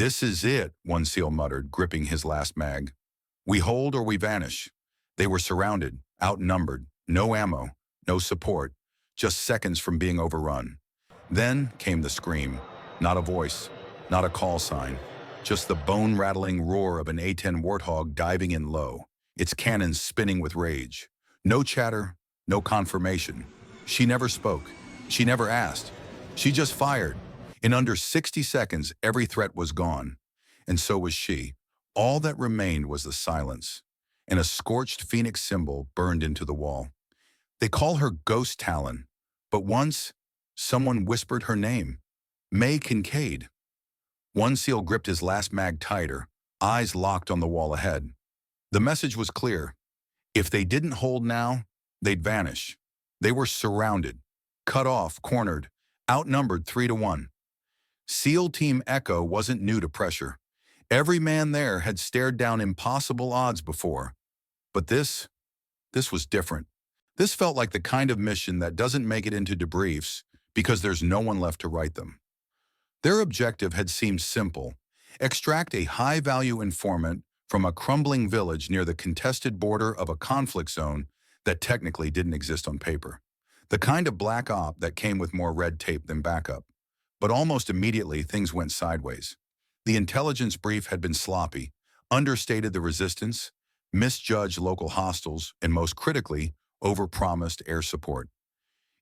"This is it," one SEAL muttered, gripping his last mag. "We hold or we vanish." They were surrounded, outnumbered, no ammo, no support, just seconds from being overrun. Then came the scream. Not a voice, not a call sign, just the bone-rattling roar of an A-10 Warthog diving in low, its cannons spinning with rage. No chatter, no confirmation. She never spoke. She never asked. She just fired. In under 60 seconds, every threat was gone. And so was she. All that remained was the silence, and a scorched phoenix symbol burned into the wall. They call her Ghost Talon, but once, someone whispered her name. Mae Kincaid. One SEAL gripped his last mag tighter, eyes locked on the wall ahead. The message was clear. If they didn't hold now, they'd vanish. They were surrounded, cut off, cornered, outnumbered 3-1. SEAL Team Echo wasn't new to pressure. Every man there had stared down impossible odds before. But this was different. This felt like the kind of mission that doesn't make it into debriefs because there's no one left to write them. Their objective had seemed simple: extract a high-value informant from a crumbling village near the contested border of a conflict zone that technically didn't exist on paper. The kind of black op that came with more red tape than backup. But almost immediately, things went sideways. The intelligence brief had been sloppy, understated the resistance, misjudged local hostiles, and most critically, overpromised air support.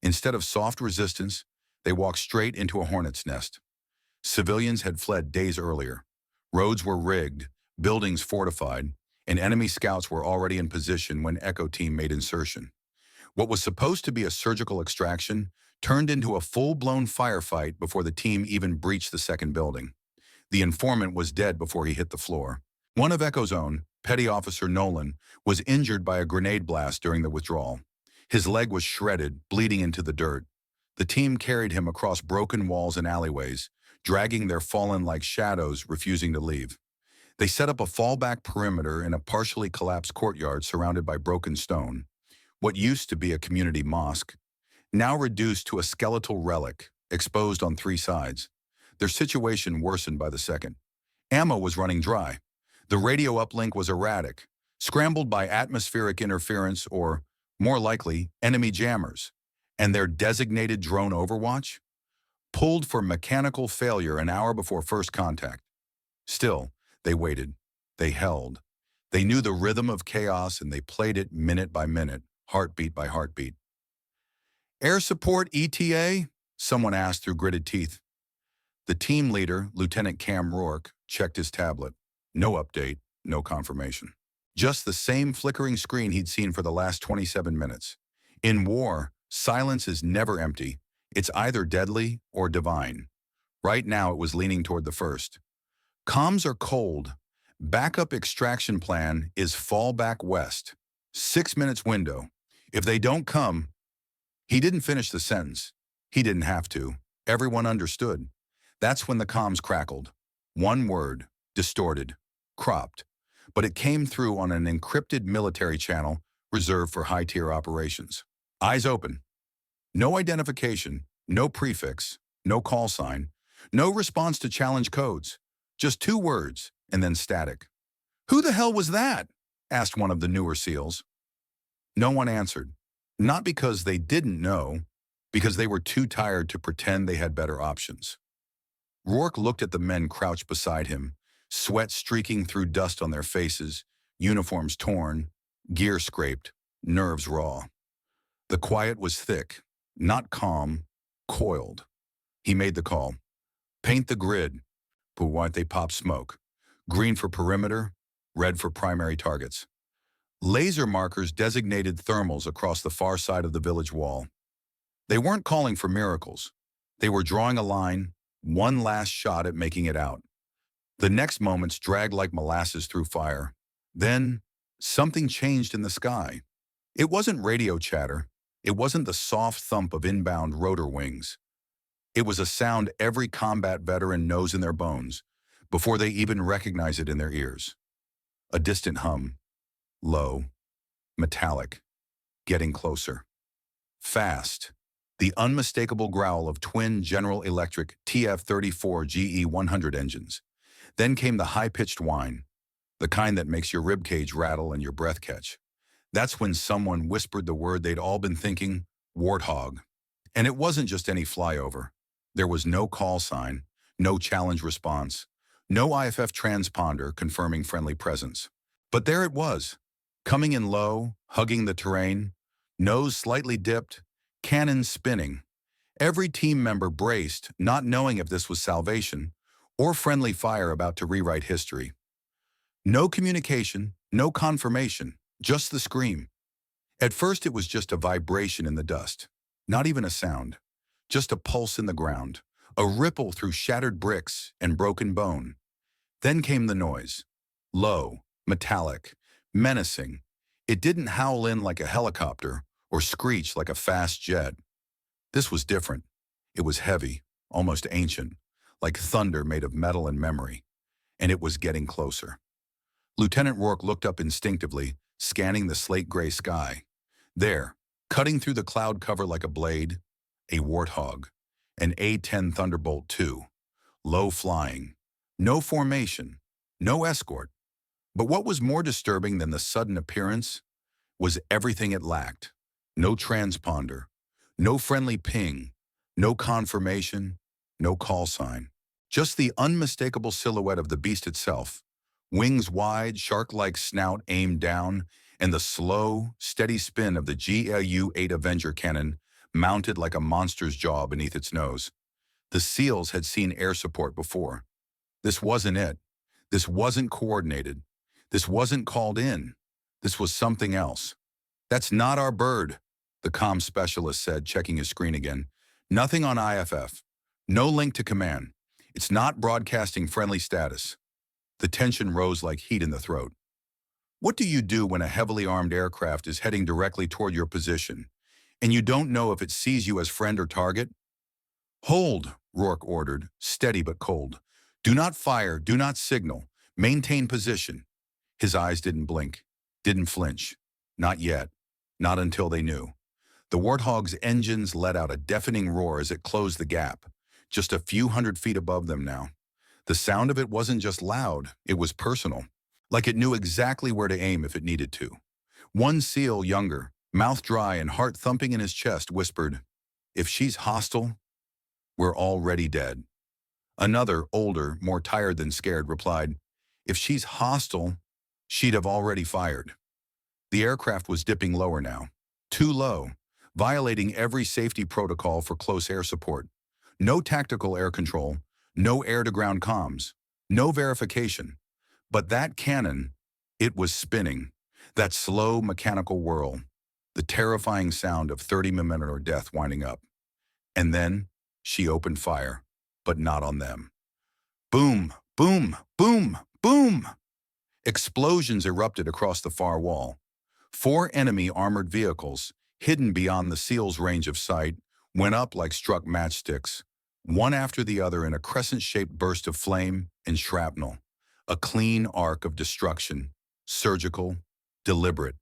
Instead of soft resistance, they walked straight into a hornet's nest. Civilians had fled days earlier. Roads were rigged, buildings fortified, and enemy scouts were already in position when Echo Team made insertion. What was supposed to be a surgical extraction turned into a full-blown firefight before the team even breached the second building. The informant was dead before he hit the floor. One of Echo's own, Petty Officer Nolan, was injured by a grenade blast during the withdrawal. His leg was shredded, bleeding into the dirt. The team carried him across broken walls and alleyways, dragging their fallen like shadows, refusing to leave. They set up a fallback perimeter in a partially collapsed courtyard surrounded by broken stone. What used to be a community mosque, now reduced to a skeletal relic, exposed on 3 sides. Their situation worsened by the second. Ammo was running dry. The radio uplink was erratic, scrambled by atmospheric interference or, more likely, enemy jammers. And their designated drone overwatch? Pulled for mechanical failure an hour before first contact. Still, they waited. They held. They knew the rhythm of chaos and they played it minute by minute, heartbeat by heartbeat. "Air support ETA?" someone asked through gritted teeth. The team leader, Lieutenant Cam Rourke, checked his tablet. No update, no confirmation. Just the same flickering screen he'd seen for the last 27 minutes. In war, silence is never empty. It's either deadly or divine. Right now, it was leaning toward the first. "Comms are cold. Backup extraction plan is fall back west. 6 minutes window. If they don't come..." He didn't finish the sentence. He didn't have to. Everyone understood. That's when the comms crackled. One word, distorted, cropped. But it came through on an encrypted military channel reserved for high-tier operations. "Eyes open." No identification, no prefix, no call sign, no response to challenge codes. Just 2 words, and then static. "Who the hell was that?" asked one of the newer SEALs. No one answered. Not because they didn't know, because they were too tired to pretend they had better options. Rourke looked at the men crouched beside him, sweat streaking through dust on their faces, uniforms torn, gear scraped, nerves raw. The quiet was thick, not calm, coiled. He made the call. "Paint the grid." But why'd they pop smoke? Green for perimeter, red for primary targets. Laser markers designated thermals across the far side of the village wall. They weren't calling for miracles. They were drawing a line, one last shot at making it out. The next moments dragged like molasses through fire. Then, something changed in the sky. It wasn't radio chatter. It wasn't the soft thump of inbound rotor wings. It was a sound every combat veteran knows in their bones, before they even recognize it in their ears. A distant hum. Low. Metallic. Getting closer. Fast. The unmistakable growl of twin General Electric TF-34 GE100 engines. Then came the high-pitched whine, the kind that makes your ribcage rattle and your breath catch. That's when someone whispered the word they'd all been thinking, Warthog. And it wasn't just any flyover. There was no call sign, no challenge response, no IFF transponder confirming friendly presence. But there it was, coming in low, hugging the terrain, nose slightly dipped, cannon spinning. Every team member braced, not knowing if this was salvation or friendly fire about to rewrite history. No communication, no confirmation, just the scream. At first it was just a vibration in the dust, not even a sound, just a pulse in the ground, a ripple through shattered bricks and broken bone. Then came the noise, low, metallic, menacing. It didn't howl in like a helicopter or screech like a fast jet. This was different. It was heavy, almost ancient, like thunder made of metal and memory, and it was getting closer. Lieutenant Rourke looked up instinctively, scanning the slate-gray sky. There, cutting through the cloud cover like a blade, a Warthog, an A-10 Thunderbolt II, low flying, no formation, no escort. But what was more disturbing than the sudden appearance was everything it lacked. No transponder, no friendly ping, no confirmation, no call sign. Just the unmistakable silhouette of the beast itself, wings wide, shark-like snout aimed down, and the slow, steady spin of the GLU-8 Avenger cannon mounted like a monster's jaw beneath its nose. The SEALs had seen air support before. This wasn't it. This wasn't coordinated. This wasn't called in. This was something else. "That's not our bird," the comm specialist said, checking his screen again. "Nothing on IFF. No link to command. It's not broadcasting friendly status." The tension rose like heat in the throat. What do you do when a heavily armed aircraft is heading directly toward your position, and you don't know if it sees you as friend or target? "Hold," Rourke ordered, steady but cold. "Do not fire, do not signal. Maintain position." His eyes didn't blink, didn't flinch. Not yet. Not until they knew. The Warthog's engines let out a deafening roar as it closed the gap, just a few hundred feet above them now. The sound of it wasn't just loud, it was personal, like it knew exactly where to aim if it needed to. One SEAL, younger, mouth dry and heart thumping in his chest, whispered, "If she's hostile, we're already dead." Another, older, more tired than scared, replied, "If she's hostile, she'd have already fired." The aircraft was dipping lower now, too low, violating every safety protocol for close air support. No tactical air control, no air-to-ground comms, no verification. But that cannon, it was spinning, that slow mechanical whirl, the terrifying sound of 30mm death winding up. And then she opened fire, but not on them. Boom, boom, boom, boom! Explosions erupted across the far wall. 4 enemy armored vehicles, hidden beyond the SEAL's range of sight, went up like struck matchsticks, one after the other in a crescent-shaped burst of flame and shrapnel. A clean arc of destruction, surgical, deliberate.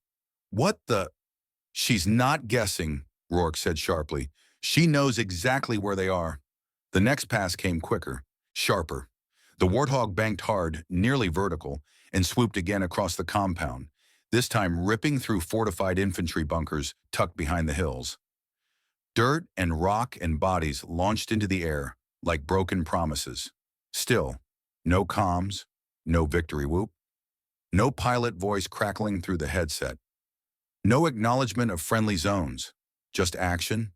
"What the—" "She's not guessing," Rourke said sharply. "She knows exactly where they are." The next pass came quicker, sharper. The Warthog banked hard, nearly vertical, and swooped again across the compound, this time ripping through fortified infantry bunkers tucked behind the hills. Dirt and rock and bodies launched into the air like broken promises. Still, no comms, no victory whoop, no pilot voice crackling through the headset, no acknowledgement of friendly zones, just action.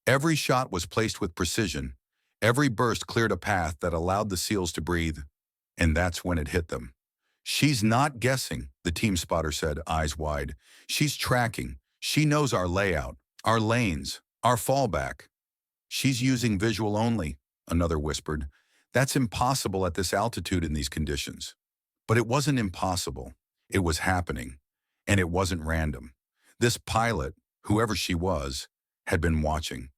Every shot was placed with precision. Every burst cleared a path that allowed the SEALs to breathe, and that's when it hit them. "She's not guessing," the team spotter said, eyes wide. "She's tracking. She knows our layout, our lanes, our fallback." "She's using visual only," another whispered. "That's impossible at this altitude in these conditions." But it wasn't impossible. It was happening. And it wasn't random. This pilot, whoever she was, had been watching.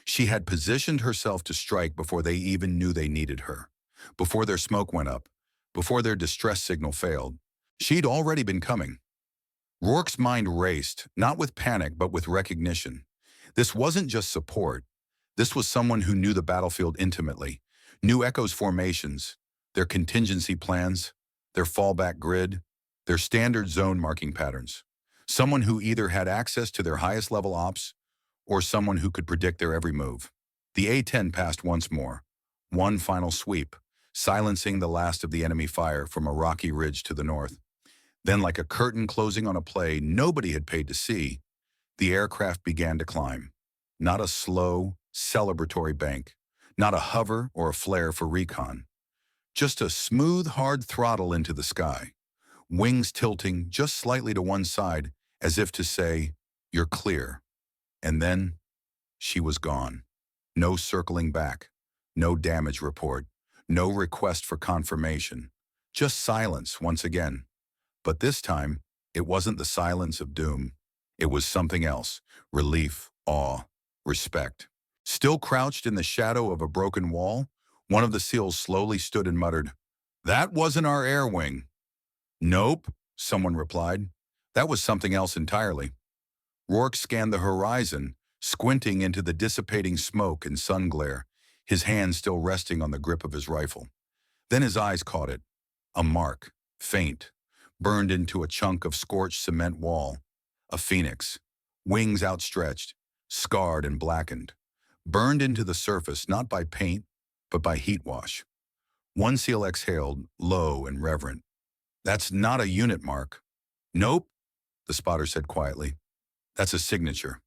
She had positioned herself to strike before they even knew they needed her, before their smoke went up, before their distress signal failed. She'd already been coming. Rourke's mind raced, not with panic but with recognition. This wasn't just support. This was someone who knew the battlefield intimately, knew Echo's formations, their contingency plans, their fallback grid, their standard zone marking patterns. Someone who either had access to their highest level ops or someone who could predict their every move. The A-10 passed once more, one final sweep, silencing the last of the enemy fire from a rocky ridge to the north. Then, like a curtain closing on a play nobody had paid to see, the aircraft began to climb. Not a slow, celebratory bank, not a hover or a flare for recon. Just a smooth, hard throttle into the sky, wings tilting just slightly to one side as if to say, "You're clear." And then she was gone. No circling back, no damage report, no request for confirmation. Just silence once again. But this time, it wasn't the silence of doom. It was something else: relief, awe, respect. Still crouched in the shadow of a broken wall, one of the SEALs slowly stood and muttered, "That wasn't our air wing." "Nope," someone replied. "That was something else entirely." Rourke scanned the horizon, squinting into the dissipating smoke and sun glare, his hand still resting on the grip of his rifle. Then his eyes caught it. A mark, faint, burned into a chunk of scorched cement wall. A phoenix, wings outstretched, scarred and blackened, burned into the surface not by paint, but by heat wash. One SEAL exhaled, low and reverent. "That's not a unit mark." "Nope," the spotter said quietly. "That's a signature."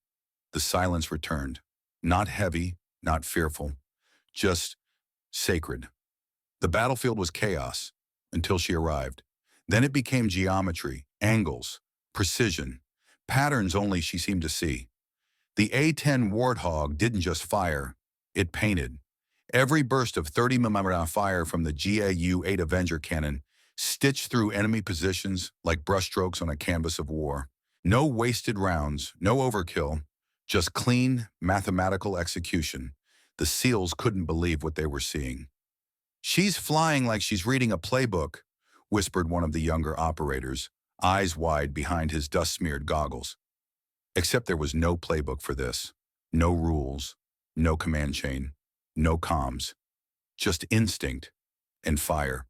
The silence returned. Not heavy, not fearful, just sacred. The battlefield was chaos until she arrived. Then it became geometry, angles, precision, patterns only she seemed to see. The A-10 Warthog didn't just fire, it painted. Every burst of 30mm fire from the GAU-8 Avenger cannon stitched through enemy positions like brushstrokes on a canvas of war. No wasted rounds, no overkill, just clean, mathematical execution. The SEALs couldn't believe what they were seeing. "She's flying like she's reading a playbook," whispered one of the younger operators, eyes wide behind his dust-smeared goggles. Except there was no playbook for this. No rules, no command chain, no comms. Just instinct and fire.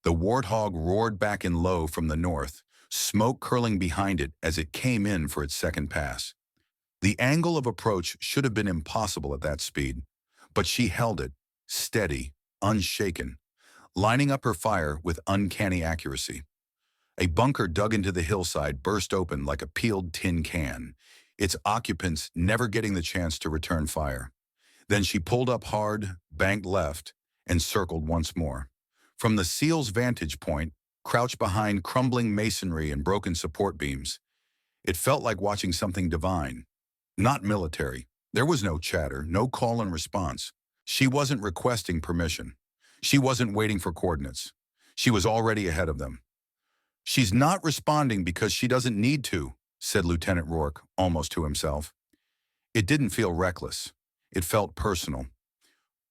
The Warthog roared back in low from the north, smoke curling behind it as it came in for its second pass. The angle of approach should have been impossible at that speed, but she held it, steady, unshaken, lining up her fire with uncanny accuracy. A bunker dug into the hillside burst open like a peeled tin can, its occupants never getting the chance to return fire. Then she pulled up hard, banked left, and circled once more. From the SEAL's vantage point, crouched behind crumbling masonry and broken support beams, it felt like watching something divine. Not military. There was no chatter, no call and response. She wasn't requesting permission. She wasn't waiting for coordinates. She was already ahead of them. "She's not responding because she doesn't need to," said Lieutenant Rourke, almost to himself. It didn't feel reckless. It felt personal.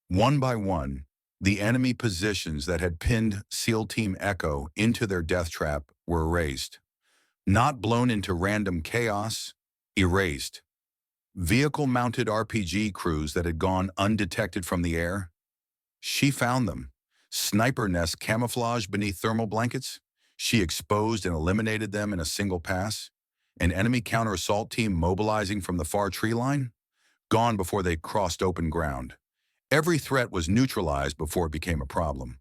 One by one, the enemy positions that had pinned SEAL Team Echo into their death trap were erased. Not blown into random chaos, erased. Vehicle-mounted RPG crews that had gone undetected from the air, she found them. Sniper nests camouflaged beneath thermal blankets, she exposed and eliminated them in a single pass. An enemy counter-assault team mobilizing from the far tree line, gone before they crossed open ground. Every threat was neutralized before it became a problem.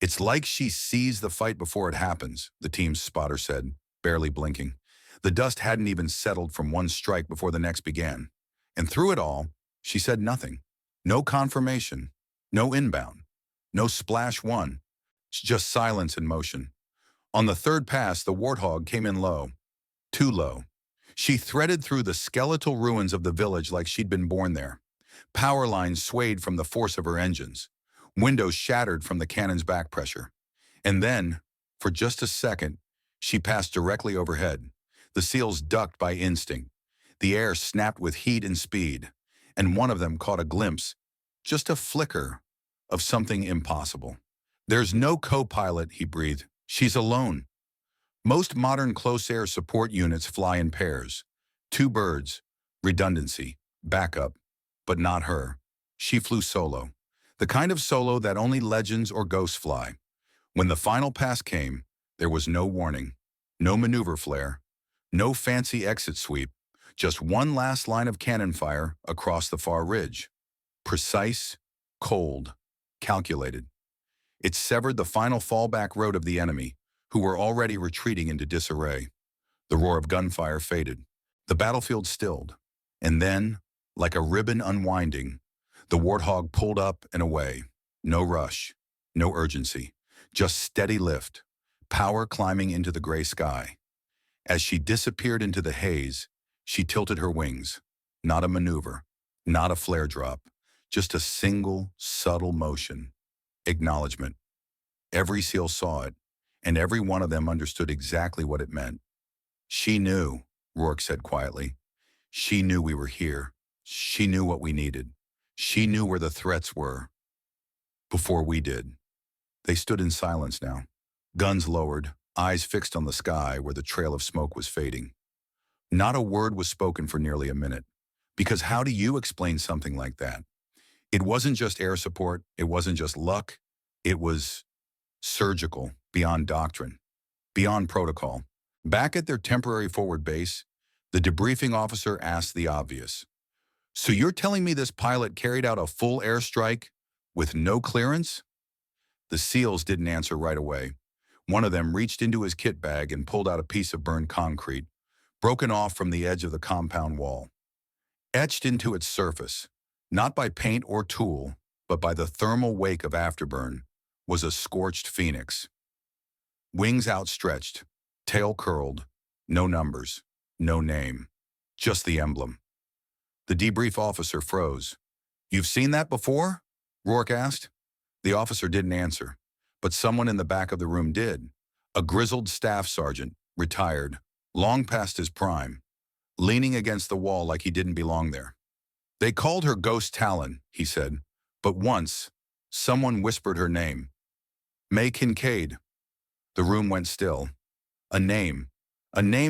"It's like she sees the fight before it happens," the team's spotter said, barely blinking. The dust hadn't even settled from one strike before the next began. And through it all, she said nothing. No confirmation, no inbound, no splash one, just silence and motion. On the third pass, the Warthog came in low. Too low. She threaded through the skeletal ruins of the village like she'd been born there. Power lines swayed from the force of her engines. Windows shattered from the cannon's back pressure. And then, for just a second, she passed directly overhead. The SEALs ducked by instinct. The air snapped with heat and speed, and one of them caught a glimpse, just a flicker, of something impossible. "There's no co-pilot," he breathed. "She's alone." Most modern close-air support units fly in pairs. Two birds, redundancy, backup, but not her. She flew solo. The kind of solo that only legends or ghosts fly. When the final pass came, there was no warning, no maneuver flare, no fancy exit sweep, just one last line of cannon fire across the far ridge. Precise, cold, calculated. It severed the final fallback road of the enemy, who were already retreating into disarray. The roar of gunfire faded. The battlefield stilled. And then, like a ribbon unwinding, the Warthog pulled up and away. No rush, no urgency, just steady lift, power climbing into the gray sky. As she disappeared into the haze, she tilted her wings. Not a maneuver, not a flare drop, just a single, subtle motion. Acknowledgement. Every SEAL saw it, and every one of them understood exactly what it meant. She knew, Rourke said quietly. She knew we were here. She knew what we needed. She knew where the threats were. Before we did. They stood in silence now, guns lowered, eyes fixed on the sky where the trail of smoke was fading. Not a word was spoken for nearly a minute. Because how do you explain something like that? It wasn't just air support. It wasn't just luck. It was surgical, beyond doctrine, beyond protocol. Back at their temporary forward base, the debriefing officer asked the obvious. So you're telling me this pilot carried out a full airstrike with no clearance? The SEALs didn't answer right away. One of them reached into his kit bag and pulled out a piece of burned concrete, broken off from the edge of the compound wall. Etched into its surface, not by paint or tool, but by the thermal wake of afterburn, was a scorched phoenix. Wings outstretched, tail curled, no numbers, no name, just the emblem. The debrief officer froze. You've seen that before? Rourke asked. The officer didn't answer, but someone in the back of the room did. A grizzled staff sergeant, retired, long past his prime, leaning against the wall like he didn't belong there. They called her Ghost Talon, he said, but once, someone whispered her name. Mae Kincaid. The room went still. A name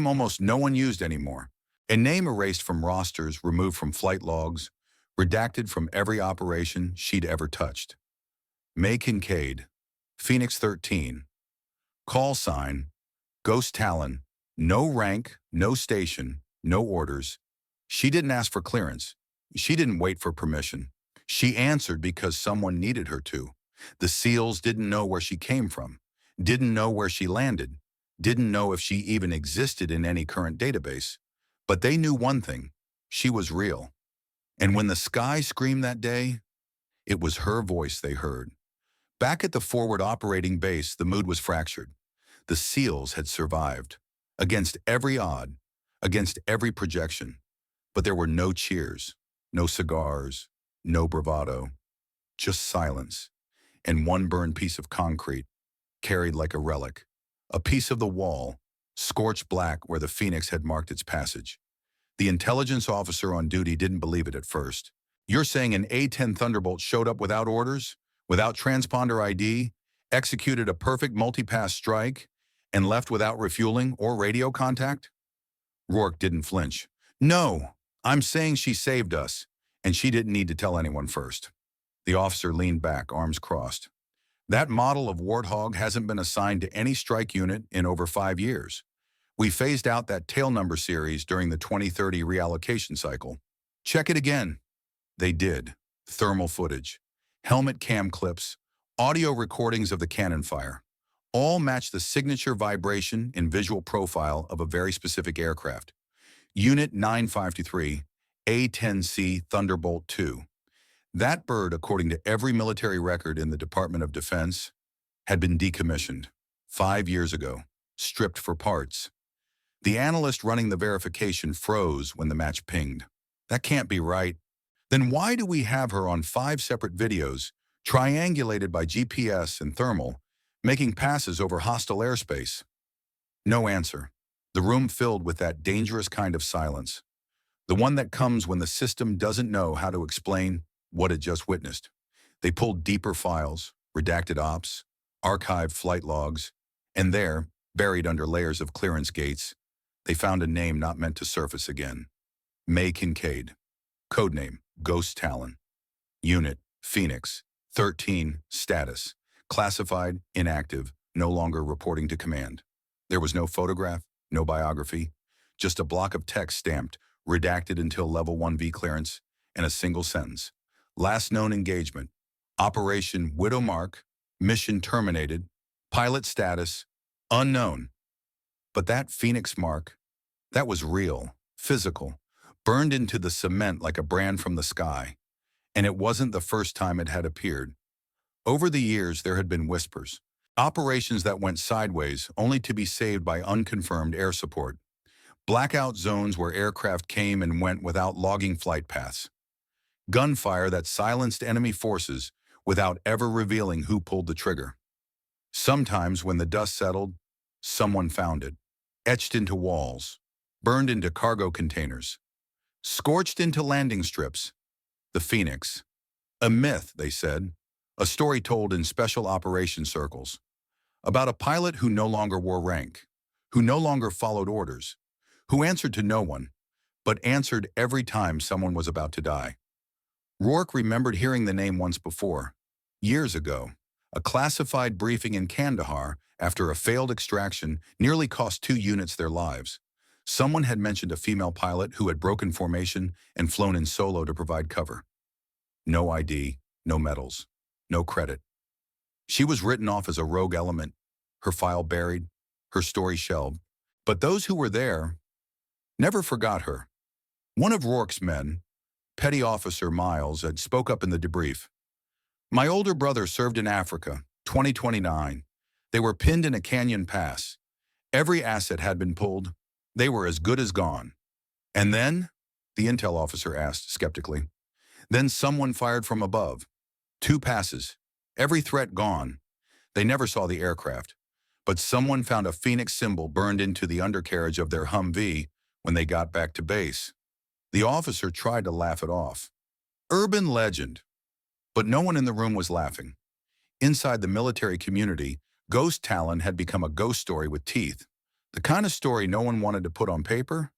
almost no one used anymore. A name erased from rosters, removed from flight logs, redacted from every operation she'd ever touched. Mae Kincaid, Phoenix 13. Call sign, Ghost Talon. No rank, no station, no orders. She didn't ask for clearance. She didn't wait for permission. She answered because someone needed her to. The SEALs didn't know where she came from, didn't know where she landed, didn't know if she even existed in any current database. But they knew one thing, she was real. And when the sky screamed that day, it was her voice they heard. Back at the forward operating base, the mood was fractured. The SEALs had survived, against every odd, against every projection. But there were no cheers, no cigars, no bravado, just silence, and one burned piece of concrete, carried like a relic, a piece of the wall, scorched black where the Phoenix had marked its passage. The intelligence officer on duty didn't believe it at first. You're saying an A-10 Thunderbolt showed up without orders, without transponder ID, executed a perfect multipass strike, and left without refueling or radio contact? Rourke didn't flinch. No, I'm saying she saved us, and she didn't need to tell anyone first. The officer leaned back, arms crossed. That model of Warthog hasn't been assigned to any strike unit in over 5 years. We phased out that tail number series during the 2030 reallocation cycle. Check it again. They did. Thermal footage, helmet cam clips, audio recordings of the cannon fire. All match the signature vibration and visual profile of a very specific aircraft. Unit 953, A-10C Thunderbolt II. That bird, according to every military record in the Department of Defense, had been decommissioned 5 years ago, stripped for parts. The analyst running the verification froze when the match pinged. That can't be right. Then why do we have her on 5 separate videos, triangulated by GPS and thermal, making passes over hostile airspace? No answer. The room filled with that dangerous kind of silence. The one that comes when the system doesn't know how to explain what it just witnessed. They pulled deeper files, redacted ops, archived flight logs, and there, buried under layers of clearance gates, they found a name not meant to surface again. Mae Kincaid. Codename, Ghost Talon. Unit, Phoenix. 13. Status. Classified, inactive, no longer reporting to command. There was no photograph, no biography, just a block of text stamped, redacted until Level 1V clearance, and a single sentence. Last known engagement. Operation Widowmark. Mission terminated. Pilot status. Unknown. But that Phoenix mark, that was real, physical, burned into the cement like a brand from the sky. And it wasn't the first time it had appeared. Over the years, there had been whispers. Operations that went sideways only to be saved by unconfirmed air support. Blackout zones where aircraft came and went without logging flight paths. Gunfire that silenced enemy forces without ever revealing who pulled the trigger. Sometimes when the dust settled, someone found it, etched into walls, burned into cargo containers, scorched into landing strips. The Phoenix. A myth, they said, a story told in special operations circles, about a pilot who no longer wore rank, who no longer followed orders, who answered to no one, but answered every time someone was about to die. Rourke remembered hearing the name once before, years ago. A classified briefing in Kandahar after a failed extraction nearly cost 2 units their lives. Someone had mentioned a female pilot who had broken formation and flown in solo to provide cover. No ID, no medals, no credit. She was written off as a rogue element, her file buried, her story shelved. But those who were there never forgot her. One of Rourke's men, Petty Officer Miles, had spoke up in the debrief. My older brother served in Africa, 2029. They were pinned in a canyon pass. Every asset had been pulled. They were as good as gone. And then, the intel officer asked skeptically, then someone fired from above. 2 passes. Every threat gone. They never saw the aircraft. But someone found a Phoenix symbol burned into the undercarriage of their Humvee when they got back to base. The officer tried to laugh it off. Urban legend. But no one in the room was laughing. Inside the military community, Ghost Talon had become a ghost story with teeth. The kind of story no one wanted to put on paper,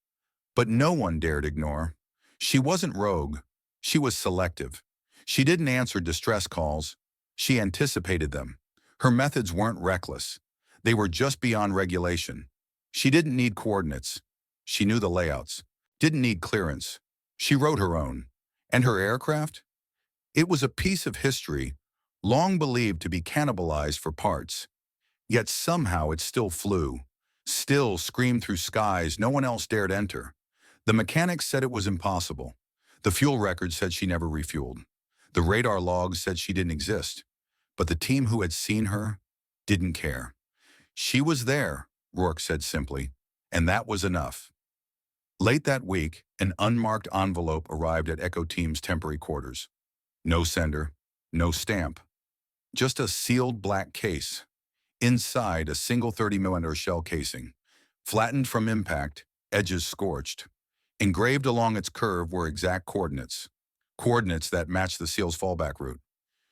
but no one dared ignore. She wasn't rogue. She was selective. She didn't answer distress calls. She anticipated them. Her methods weren't reckless. They were just beyond regulation. She didn't need coordinates. She knew the layouts. Didn't need clearance. She wrote her own. And her aircraft? It was a piece of history, long believed to be cannibalized for parts. Yet somehow it still flew, still screamed through skies no one else dared enter. The mechanics said it was impossible. The fuel record said she never refueled. The radar logs said she didn't exist. But the team who had seen her didn't care. She was there, Rourke said simply, and that was enough. Late that week, an unmarked envelope arrived at Echo Team's temporary quarters. No sender, no stamp. Just a sealed black case. Inside, a single 30mm shell casing. Flattened from impact, edges scorched. Engraved along its curve were exact coordinates. Coordinates that matched the SEAL's fallback route.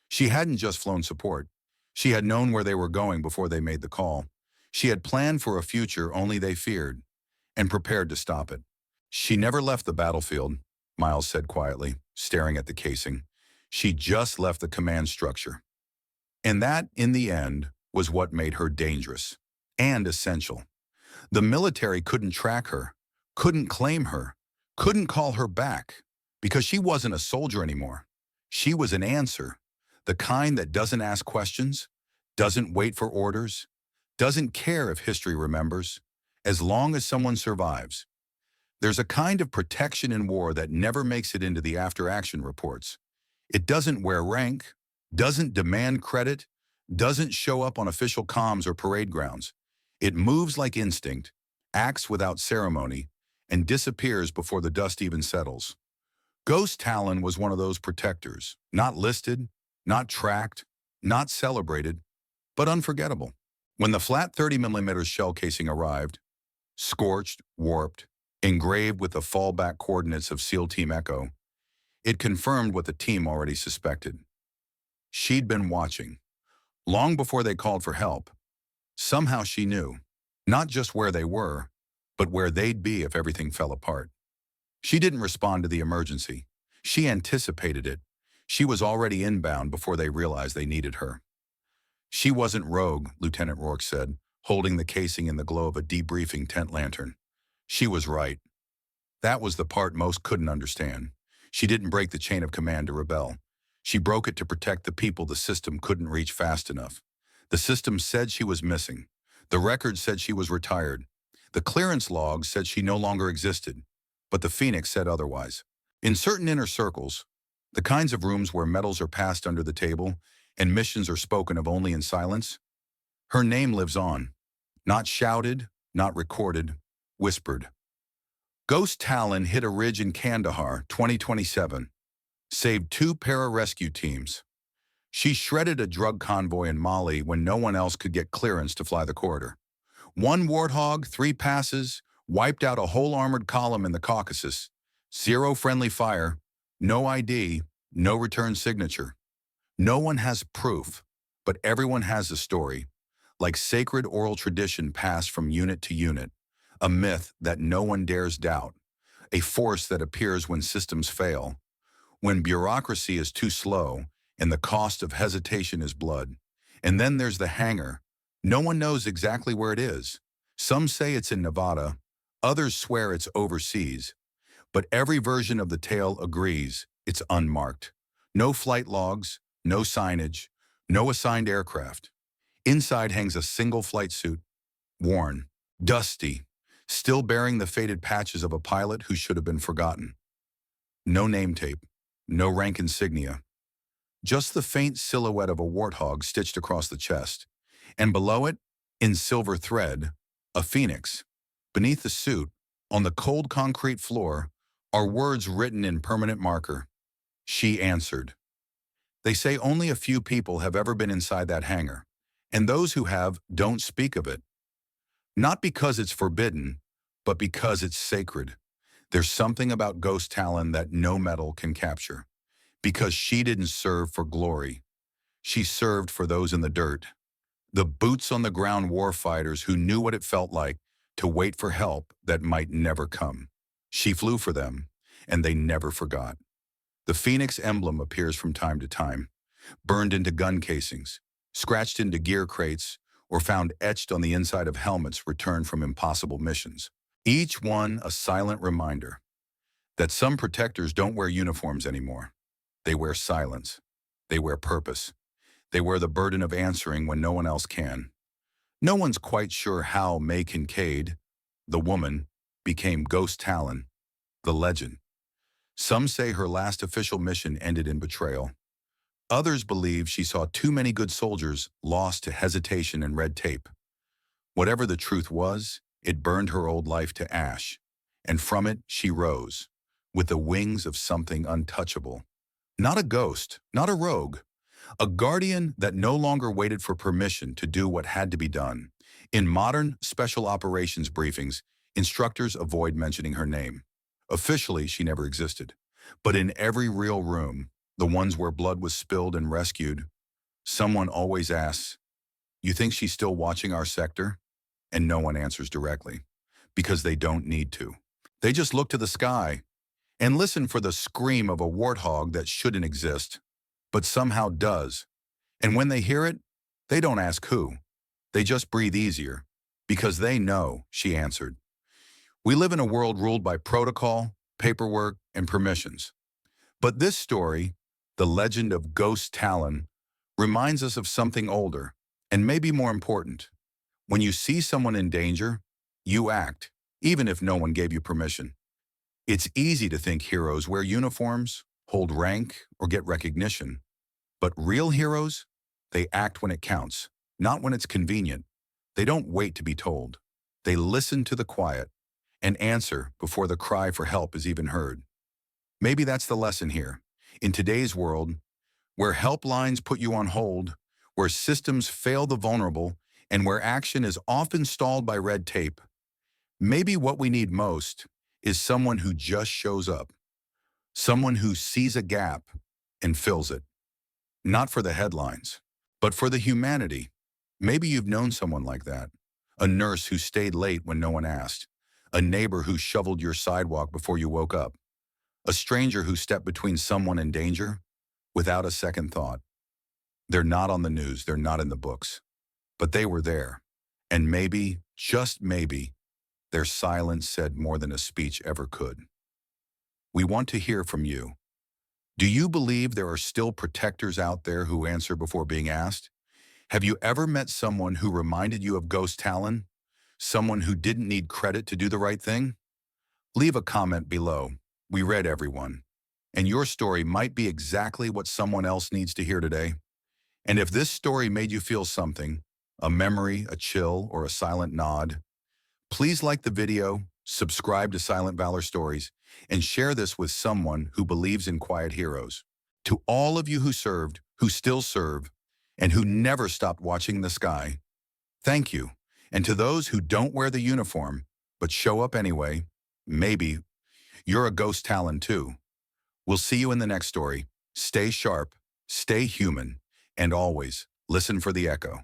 She hadn't just flown support. She had known where they were going before they made the call. She had planned for a future only they feared, and prepared to stop it. She never left the battlefield, Miles said quietly, staring at the casing. She just left the command structure. And that, in the end, was what made her dangerous and essential. The military couldn't track her, couldn't claim her, couldn't call her back, because she wasn't a soldier anymore. She was an answer, the kind that doesn't ask questions, doesn't wait for orders, doesn't care if history remembers, as long as someone survives. There's a kind of protection in war that never makes it into the after-action reports. It doesn't wear rank, doesn't demand credit, doesn't show up on official comms or parade grounds. It moves like instinct, acts without ceremony, and disappears before the dust even settles. Ghost Talon was one of those protectors, not listed, not tracked, not celebrated, but unforgettable. When the flat 30mm shell casing arrived, scorched, warped, engraved with the fallback coordinates of SEAL Team Echo, it confirmed what the team already suspected. She'd been watching. Long before they called for help, somehow she knew, not just where they were, but where they'd be if everything fell apart. She didn't respond to the emergency. She anticipated it. She was already inbound before they realized they needed her. She wasn't rogue, Lieutenant Rourke said, holding the casing in the glow of a debriefing tent lantern. She was right. That was the part most couldn't understand. She didn't break the chain of command to rebel. She broke it to protect the people the system couldn't reach fast enough. The system said she was missing. The record said she was retired. The clearance log said she no longer existed. But the Phoenix said otherwise. In certain inner circles, the kinds of rooms where medals are passed under the table and missions are spoken of only in silence, her name lives on. Not shouted, not recorded, whispered. Ghost Talon hit a ridge in Kandahar, 2027. Saved 2 para-rescue teams. She shredded a drug convoy in Mali when no one else could get clearance to fly the corridor. 1 Warthog, 3 passes, wiped out a whole armored column in the Caucasus. 0 friendly fire, no ID, no return signature. No one has proof, but everyone has a story, like sacred oral tradition passed from unit to unit, a myth that no one dares doubt, a force that appears when systems fail, when bureaucracy is too slow and the cost of hesitation is blood. And then there's the hangar. No one knows exactly where it is. Some say it's in Nevada, others swear it's overseas, but every version of the tale agrees it's unmarked. No flight logs, no signage, no assigned aircraft. Inside hangs a single flight suit, worn, dusty, still bearing the faded patches of a pilot who should have been forgotten. No name tape, no rank insignia, just the faint silhouette of a warthog stitched across the chest, and below it, in silver thread, a phoenix. Beneath the suit, on the cold concrete floor, are words written in permanent marker. She answered. They say only a few people have ever been inside that hangar, and those who have don't speak of it. Not because it's forbidden, but because it's sacred. There's something about Ghost Talon that no metal can capture. Because she didn't serve for glory. She served for those in the dirt. The boots-on-the-ground warfighters who knew what it felt like to wait for help that might never come. She flew for them, and they never forgot. The Phoenix emblem appears from time to time, burned into gun casings, scratched into gear crates, or found etched on the inside of helmets returned from impossible missions. Each one a silent reminder that some protectors don't wear uniforms anymore. They wear silence. They wear purpose. They wear the burden of answering when no one else can. No one's quite sure how Mae Kincaid, the woman, became Ghost Talon, the legend. Some say her last official mission ended in betrayal. Others believe she saw too many good soldiers lost to hesitation and red tape. Whatever the truth was, it burned her old life to ash, and from it she rose, with the wings of something untouchable. Not a ghost, not a rogue, a guardian that no longer waited for permission to do what had to be done. In modern special operations briefings, instructors avoid mentioning her name. Officially, she never existed. But in every real room, the ones where blood was spilled and rescued, someone always asks, "You think she's still watching our sector?" And no one answers directly, because they don't need to. They just look to the sky and listen for the scream of a warthog that shouldn't exist, but somehow does. And when they hear it, they don't ask who. They just breathe easier, because they know, she answered. We live in a world ruled by protocol, paperwork, and permissions. But this story, the legend of Ghost Talon, reminds us of something older, and maybe more important. When you see someone in danger, you act, even if no one gave you permission. It's easy to think heroes wear uniforms, hold rank, or get recognition. But real heroes, they act when it counts, not when it's convenient. They don't wait to be told. They listen to the quiet and answer before the cry for help is even heard. Maybe that's the lesson here. In today's world, where helplines put you on hold, where systems fail the vulnerable, and where action is often stalled by red tape, maybe what we need most is someone who just shows up, someone who sees a gap and fills it. Not for the headlines, but for the humanity. Maybe you've known someone like that. A nurse who stayed late when no one asked. A neighbor who shoveled your sidewalk before you woke up. A stranger who stepped between someone and danger. without a second thought. They're not on the news, they're not in the books, but they were there. And maybe, just maybe, their silence said more than a speech ever could. We want to hear from you. Do you believe there are still protectors out there who answer before being asked? Have you ever met someone who reminded you of Ghost Talon? Someone who didn't need credit to do the right thing? Leave a comment below. We read everyone. And your story might be exactly what someone else needs to hear today. And if this story made you feel something, a memory, a chill, or a silent nod, please like the video, subscribe to Silent Valor Stories, and share this with someone who believes in quiet heroes. To all of you who served, who still serve, and who never stopped watching the sky, thank you. And to those who don't wear the uniform, but show up anyway, maybe you're a Ghost Talon too. We'll see you in the next story. Stay sharp, stay human, and always listen for the echo.